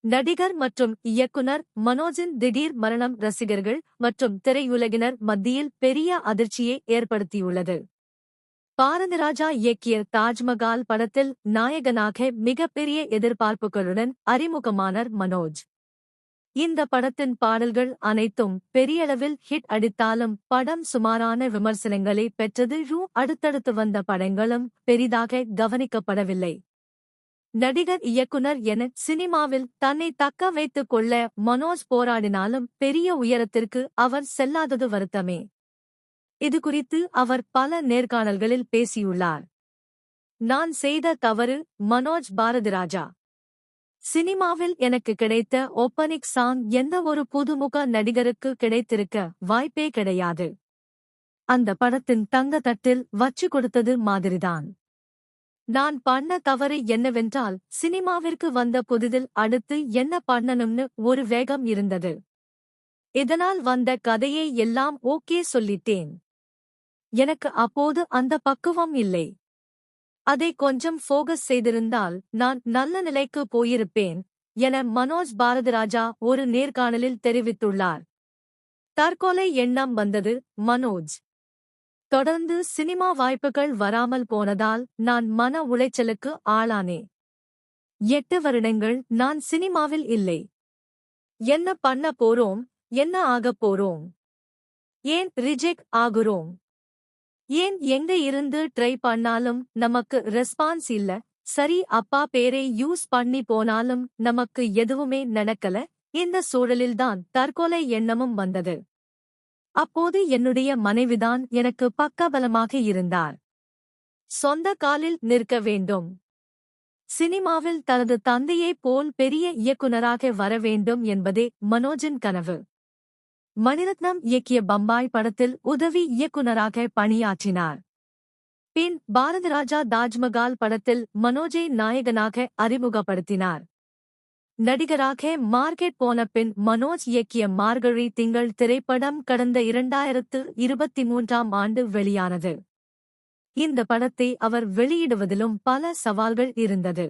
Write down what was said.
நடிகர் மற்றும் இயக்குனர் மனோஜின் திடீர் மரணம் ரசிகர்கள் மற்றும் திரையுலகினர் மத்தியில் பெரிய அதிர்ச்சியை ஏற்படுத்தியுள்ளது. பாரதிராஜா இயக்கிய தாஜ்மஹால் படத்தில் நாயகனாக மிகப்பெரிய எதிர்பார்ப்புகளுடன் அறிமுகமானார் மனோஜ். இந்த படத்தின் பாடல்கள் அனைத்தும் பெரியளவில் ஹிட் அடித்தாலும் படம் சுமாரான விமர்சனங்களை பெற்றது. அடுத்தடுத்து வந்த படங்களும் பெரிதாக கவனிக்கப்படவில்லை. நடிகர் இயக்குனர் என சினிமாவில் தன்னை தக்க வைத்துக் கொள்ள மனோஜ் போராடினாலும் பெரிய உயரத்திற்கு அவர் செல்லாதது வருத்தமே. இதுகுறித்து அவர் பல நேர்காணல்களில் பேசியுள்ளார். நான் செய்த தவறு. மனோஜ் பாரதிராஜா. சினிமாவில் எனக்கு கிடைத்த ஓப்பனிக் சாங் எந்த ஒரு புதுமுக நடிகருக்கு கிடைத்திருக்க வாய்ப்பே கிடையாது. அந்த படத்தின் தங்க தட்டில் வச்சு கொடுத்தது மாதிரிதான். நான் பண்ண தவறு என்னவென்றால் சினிமாவிற்கு வந்த புதிதில் அடுத்து என்ன பண்ணணும்னு ஒரு வேகம் இருந்தது. இதனால் வந்த கதையை எல்லாம் ஓகே சொல்லிட்டேன். எனக்கு அப்போது அந்த பக்குவம் இல்லை. அதை கொஞ்சம் ஃபோகஸ் செய்திருந்தால் நான் நல்ல நிலைக்கு போயிருப்பேன் என மனோஜ் பாரதிராஜா ஒரு நேர்காணலில் தெரிவித்துள்ளார். தற்கொலை எண்ணம் வந்தது. மனோஜ். தொடர்ந்து சினிமா வாய்ப்புகள் வராமல் போனதால் நான் மன உளைச்சலுக்கு ஆளானேன். 8 வருடங்கள் நான் சினிமாவில் இல்லை. என்ன பண்ண போறோம்? என்ன ஆகப் போறோம்? ஏன் ரிஜெக்ட் ஆகுறோம்? ஏன் எங்க இருந்து ட்ரை பண்ணாலும் நமக்கு ரெஸ்பான்ஸ் இல்ல. சரி, அப்பா பேரை யூஸ் பண்ணி போனாலும் நமக்கு எதுவுமே நடக்கல. இந்த சூழலில்தான் தற்கொலை எண்ணமும் வந்தது. அப்போது என்னுடைய மனைவிதான் எனக்கு பக்கபலமாக இருந்தார். சொந்த காலில் நிற்க வேண்டும். சினிமாவில் தனது தந்தையைப் போல் பெரிய இயக்குனராக வர வேண்டும் என்பதே மனோஜின் கனவு. மணிரத்னம் இயக்கிய பம்பாய் படத்தில் உதவி இயக்குனராக பணியாற்றினார். பின் பாரதிராஜா தாஜ்மஹால் படத்தில் மனோஜை நாயகனாக அறிமுகப்படுத்தினார். நடிகராக மார்க்கெட் போன பின் மனோஜ் இயக்கிய மார்கழி திங்கள் திரைப்படம் கடந்த 2023ஆம் ஆண்டு வெளியானது. இந்த படத்தை அவர் வெளியிடுவதிலும் பல சவால்கள் இருந்தது.